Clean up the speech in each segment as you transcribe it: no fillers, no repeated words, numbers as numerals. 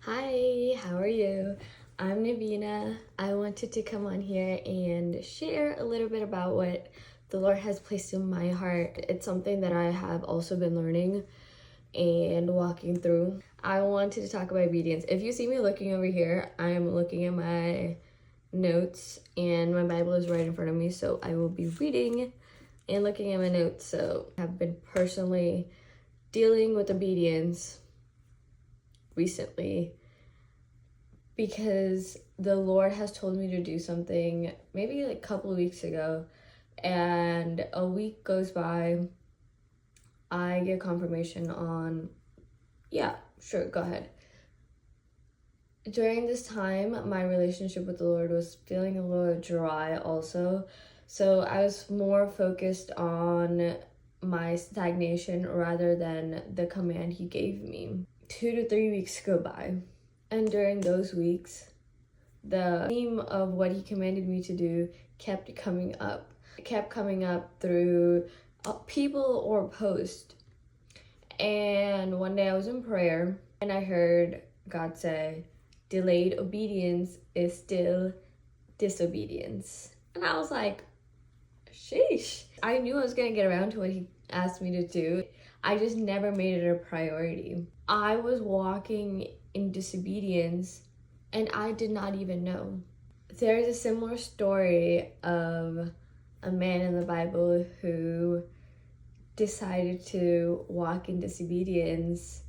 Hi, how are you? I'm Navina. I wanted to come on here and share a little bit about what the Lord has placed in my heart. It's something that I have also been learning and walking through. I wanted to talk about obedience. If you see me looking over here, I am looking at my notes and my Bible is right in front of me, so I will be reading and looking at my notes. So I've been personally dealing with obedience recently because the Lord has told me to do something maybe like a couple of weeks ago, and a week goes by. I get confirmation on, yeah, sure, go ahead. During this time, my relationship with the Lord was feeling a little dry also. So I was more focused on my stagnation rather than the command He gave me. 2 to 3 weeks go by. And during those weeks, the theme of what He commanded me to do kept coming up. It kept coming up through people or post. And one day I was in prayer and I heard God say, delayed obedience is still disobedience. And I was like, sheesh. I knew I was going to get around to what He asked me to do. I just never made it a priority. I was walking in disobedience and I did not even know. There's a similar story of a man in the Bible who decided to walk in disobedience,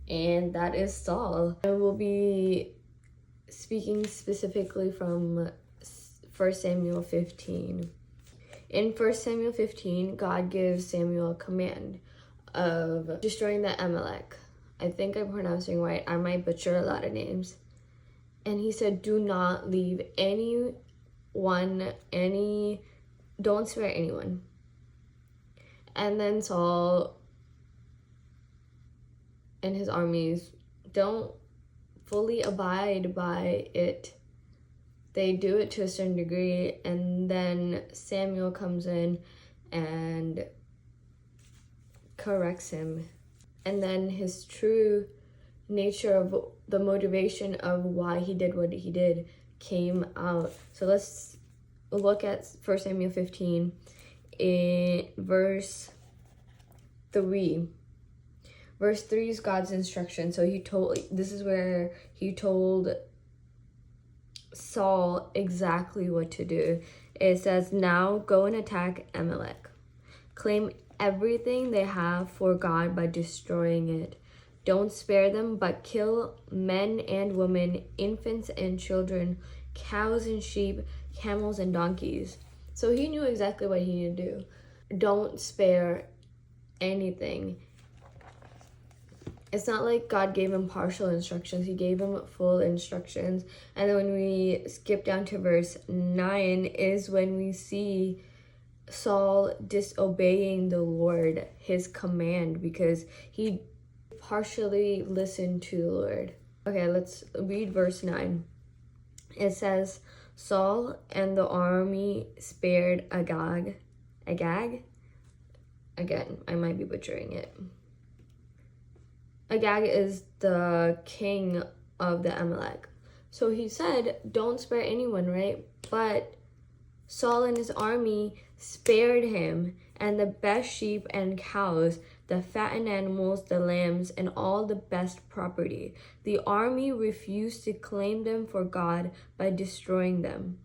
and that is Saul. I will be speaking specifically from 1 Samuel 15. In 1 Samuel 15, God gives Samuel a command of destroying the Amalek. I think I'm pronouncing right. I might butcher a lot of names. And He said, do not leave don't spare anyone. And then Saul and his armies don't fully abide by it. They do it to a certain degree, and then Samuel comes in and corrects him. And then his true nature of the motivation of why he did what he did came out. So let's look at 1 Samuel 15 in verse 3. Verse 3 is God's instruction. So this is where He told Saul exactly what to do. It says, now go and attack Amalek. Claim everything they have for God by destroying it. Don't spare them, but kill men and women, infants and children, cows and sheep, camels and donkeys. So he knew exactly what he needed to do. Don't spare anything. It's not like God gave him partial instructions. He gave him full instructions. And then when we skip down to verse 9 is when we see Saul disobeying the Lord, His command, because he partially listened to the Lord. Okay, let's read verse 9. It says, Saul and the army spared Agag? Again, I might be butchering it. Agag is the king of the Amalek. So he said, don't spare anyone, right? But Saul and his army spared him, and the best sheep and cows, the fattened animals, the lambs, and all the best property. The army refused to claim them for God by destroying them.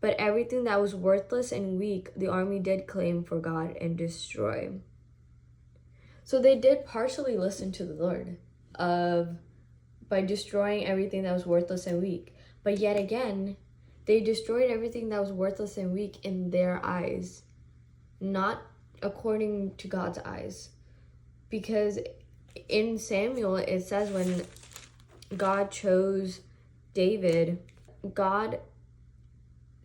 But everything that was worthless and weak, the army did claim for God and destroy. So they did partially listen to the Lord by destroying everything that was worthless and weak. But yet again, they destroyed everything that was worthless and weak in their eyes, not according to God's eyes. Because in Samuel, it says when God chose David, God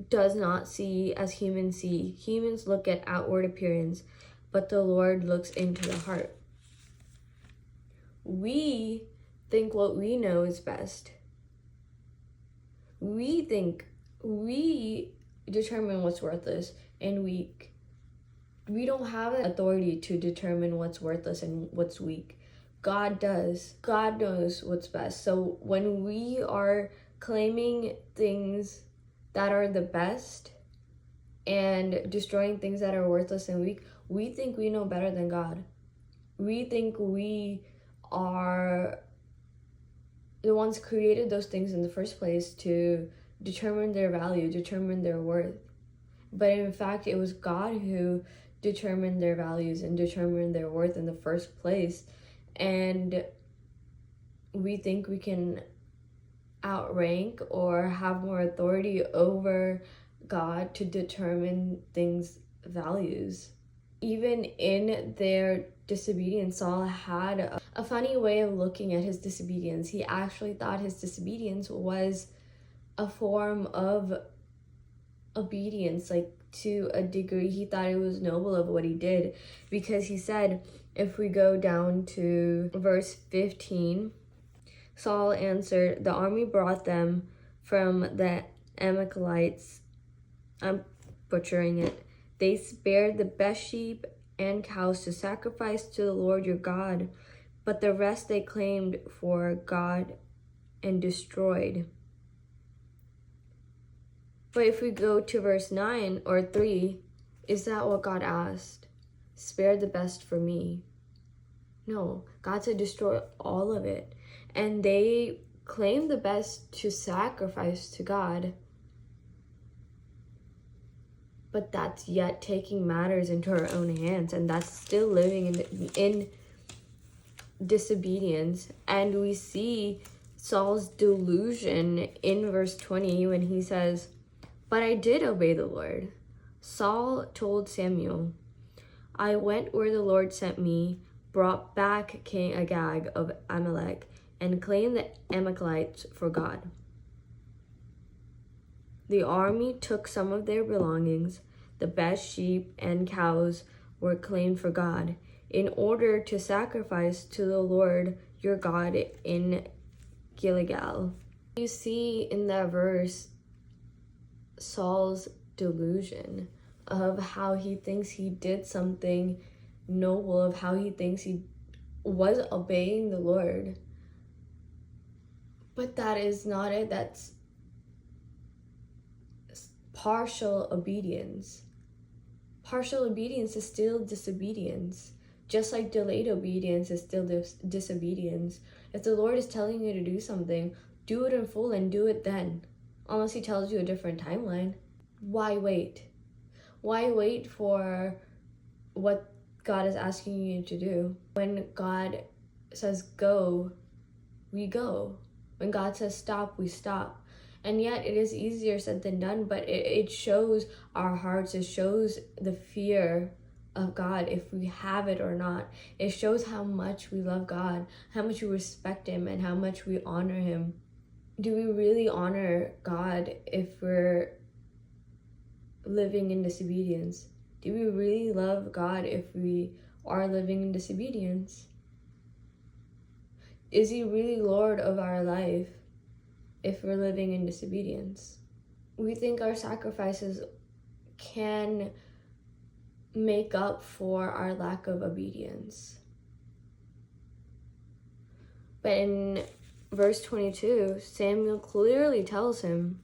does not see as humans see. Humans look at outward appearance, but the Lord looks into the heart. We think what we know is best. We determine what's worthless and weak. We don't have the authority to determine what's worthless and what's weak. God does. God knows what's best. So when we are claiming things that are the best and destroying things that are worthless and weak, we think we know better than God. We think we are the ones created those things in the first place to determine their value, determine their worth. But in fact, it was God who determined their values and determined their worth in the first place. And we think we can outrank or have more authority over God to determine things' values. Even in their disobedience, Saul had a funny way of looking at his disobedience. He actually thought his disobedience was a form of obedience, like to a degree. He thought it was noble of what he did, because he said, if we go down to verse 15, Saul answered, the army brought them from the Amalekites. I'm butchering it. They spared the best sheep and cows to sacrifice to the Lord your God, but the rest they claimed for God and destroyed. But if we go to verse 9 or 3, is that what God asked? Spare the best for me. No, God said destroy all of it. And they claimed the best to sacrifice to God. But that's yet taking matters into our own hands, and that's still living in disobedience. And we see Saul's delusion in verse 20 when he says, but I did obey the Lord. Saul told Samuel, I went where the Lord sent me, brought back King Agag of Amalek, and claimed the Amalekites for God. The army took some of their belongings. The best sheep and cows were claimed for God, in order to sacrifice to the Lord your God in Gilgal. You see in that verse Saul's delusion of how he thinks he did something noble, of how he thinks he was obeying the Lord. But that is not it. That's partial obedience. Partial obedience is still disobedience. Just like delayed obedience is still disobedience. If the Lord is telling you to do something, do it in full and do it then. Unless he tells you a different timeline. Why wait? Why wait for what God is asking you to do? When God says go, we go. When God says stop, we stop. And yet it is easier said than done, but it shows our hearts. It shows the fear of God, if we have it or not. It shows how much we love God, how much we respect him, and how much we honor him. Do we really honor God if we're living in disobedience? Do we really love God if we are living in disobedience? Is he really Lord of our life if we're living in disobedience? We think our sacrifices can make up for our lack of obedience. But in verse 22, Samuel clearly tells him,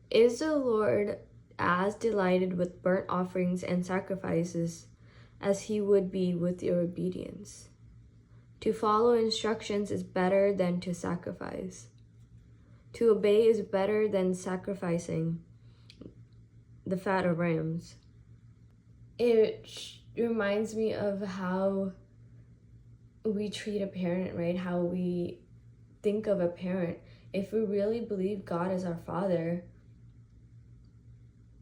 is the Lord as delighted with burnt offerings and sacrifices as he would be with your obedience? To follow instructions is better than to sacrifice. To obey is better than sacrificing the fat of rams. It reminds me of how we treat a parent, right? How we think of a parent. If we really believe God is our Father,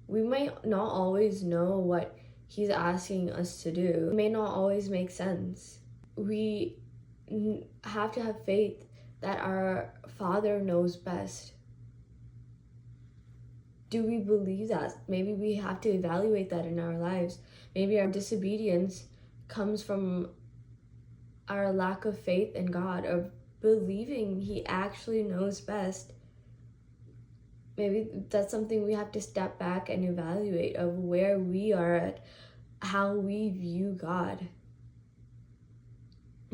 we might not always know what he's asking us to do. It may not always make sense. We have to have faith that our Father knows best. Do we believe that? Maybe we have to evaluate that in our lives. Maybe our disobedience comes from our lack of faith in God, of believing he actually knows best. Maybe that's something we have to step back and evaluate, of where we are at, how we view God.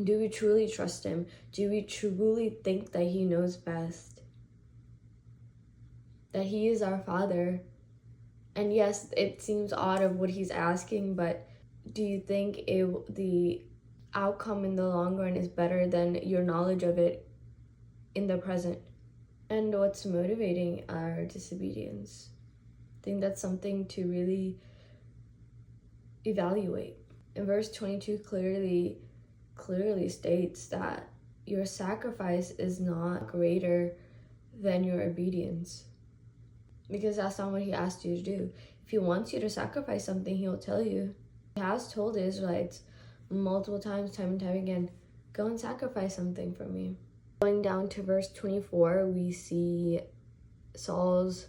Do we truly trust him? Do we truly think that he knows best? That he is our Father? And yes, it seems odd of what he's asking, but do you think the outcome in the long run is better than your knowledge of it in the present? And what's motivating our disobedience? I think that's something to really evaluate. In verse 22 clearly states that your sacrifice is not greater than your obedience, because that's not what he asked you to do. If he wants you to sacrifice something, he'll tell you. He has told the Israelites multiple times, time and time again, go and sacrifice something for me. Going down to verse 24, we see Saul's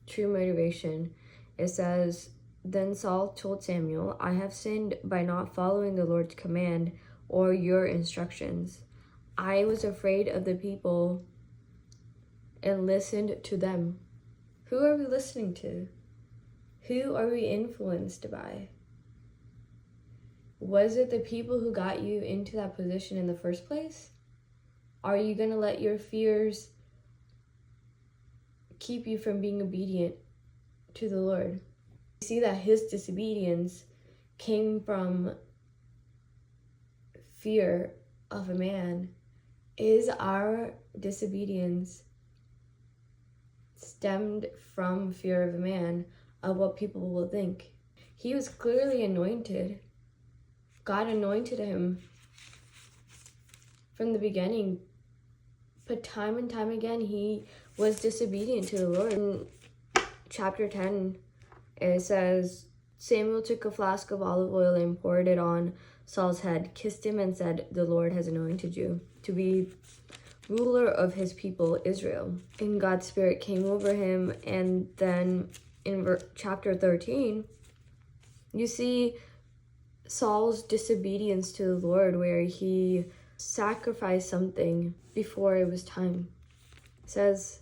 true motivation. It says, then Saul told Samuel, I have sinned by not following the Lord's command or your instructions. I was afraid of the people and listened to them. Who are we listening to? Who are we influenced by? Was it the people who got you into that position in the first place? Are you going to let your fears keep you from being obedient to the Lord? We see that his disobedience came from fear of a man. Is our disobedience stemmed from fear of a man, of what people will think? He was clearly anointed. God anointed him from the beginning, but time and time again he was disobedient to the Lord. In chapter 10, it says, Samuel took a flask of olive oil and poured it on Saul's head, kissed him, and said, the Lord has anointed you to be ruler of his people Israel. And God's Spirit came over him. And then in chapter 13, you see Saul's disobedience to the Lord, where he sacrificed something before it was time. It says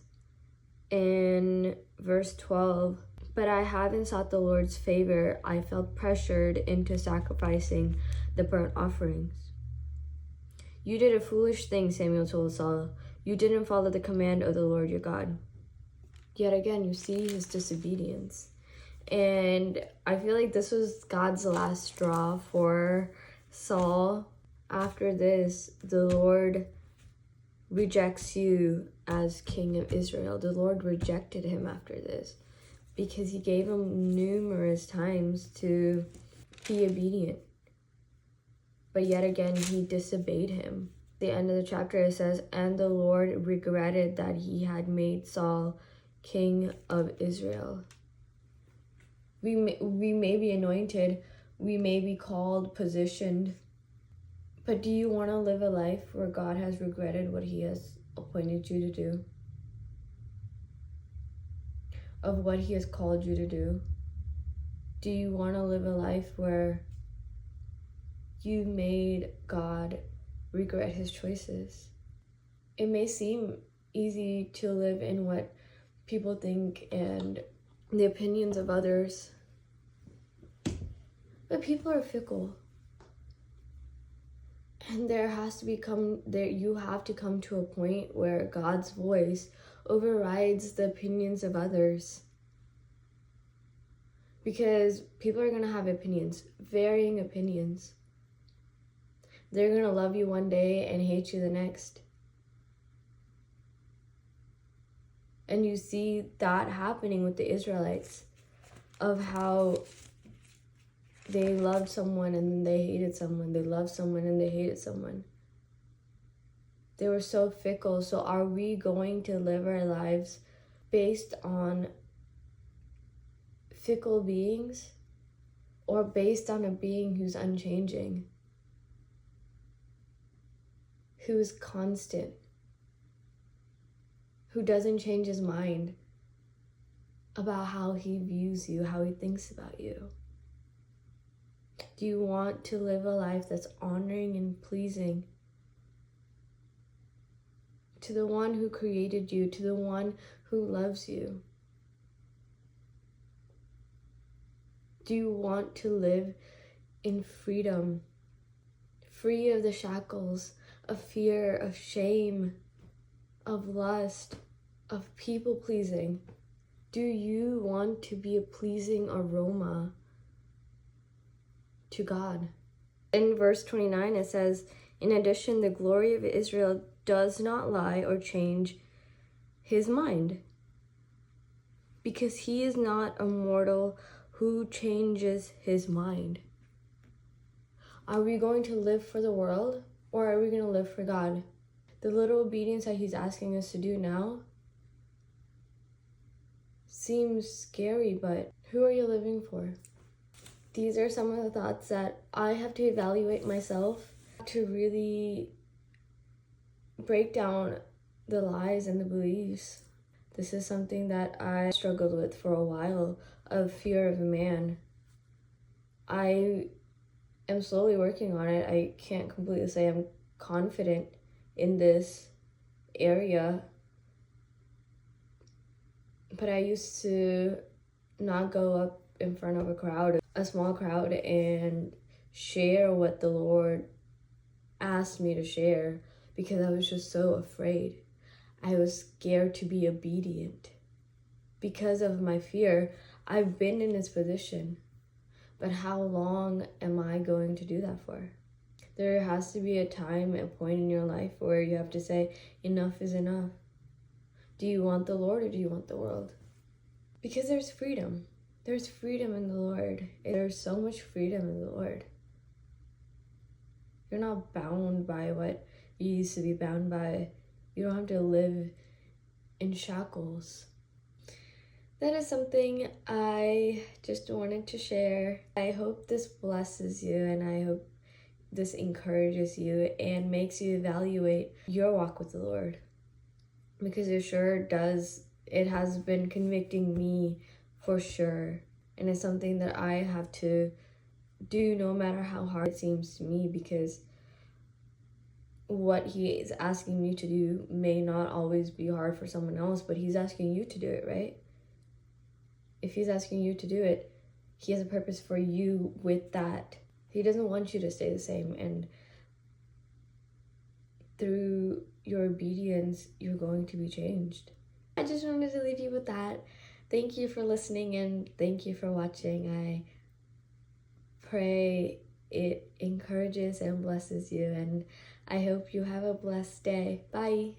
in verse 12, but I haven't sought the Lord's favor. I felt pressured into sacrificing the burnt offerings. You did a foolish thing, Samuel told Saul. You didn't follow the command of the Lord your God. Yet again, you see his disobedience. And I feel like this was God's last straw for Saul. After this, the Lord rejects you as king of Israel. The Lord rejected him after this because he gave him numerous times to be obedient. But yet again, he disobeyed him. At the end of the chapter, it says, and the Lord regretted that he had made Saul king of Israel. We may be anointed, we may be called, positioned, but do you want to live a life where God has regretted what he has appointed you to do? Of what he has called you to do? Do you want to live a life where you made God regret his choices? It may seem easy to live in what people think and the opinions of others, but people are fickle. And you have to come to a point where God's voice overrides the opinions of others. Because people are going to have opinions, varying opinions. They're going to love you one day and hate you the next. And you see that happening with the Israelites, of how they loved someone and then they hated someone. They loved someone and they hated someone. They were so fickle. So are we going to live our lives based on fickle beings, or based on a being who's unchanging, who is constant, who doesn't change his mind about how he views you, how he thinks about you? Do you want to live a life that's honoring and pleasing to the one who created you, to the one who loves you? Do you want to live in freedom free of the shackles of fear, of shame, of lust, of people pleasing? Do you want to be a pleasing aroma to God? In verse 29, it says, in addition, the glory of Israel does not lie or change his mind, because he is not a mortal who changes his mind. Are we going to live for the world, or are we going to live for God? The little obedience that he's asking us to do now seems scary, but who are you living for? These are some of the thoughts that I have to evaluate myself, to really break down the lies and the beliefs. This is something that I struggled with for a while, of fear of man. I am slowly working on it. I can't completely say I'm confident in this area, but I used to not go up in front of a small crowd, and share what the Lord asked me to share, because I was just so afraid. I was scared to be obedient. Because of my fear, I've been in this position. But how long am I going to do that for? There has to be a time, a point in your life where you have to say, enough is enough. Do you want the Lord, or do you want the world? Because there's freedom. There's freedom in the Lord. There's so much freedom in the Lord. You're not bound by what you used to be bound by. You don't have to live in shackles. That is something I just wanted to share. I hope this blesses you, and I hope this encourages you and makes you evaluate your walk with the Lord. Because it sure does. It has been convicting me for sure. And it's something that I have to do no matter how hard it seems to me, because what he is asking me to do may not always be hard for someone else, but he's asking you to do it, right? If he's asking you to do it, he has a purpose for you with that. He doesn't want you to stay the same, and through your obedience, you're going to be changed. I just wanted to leave you with that. Thank you for listening, and thank you for watching. I pray it encourages and blesses you, and I hope you have a blessed day. Bye.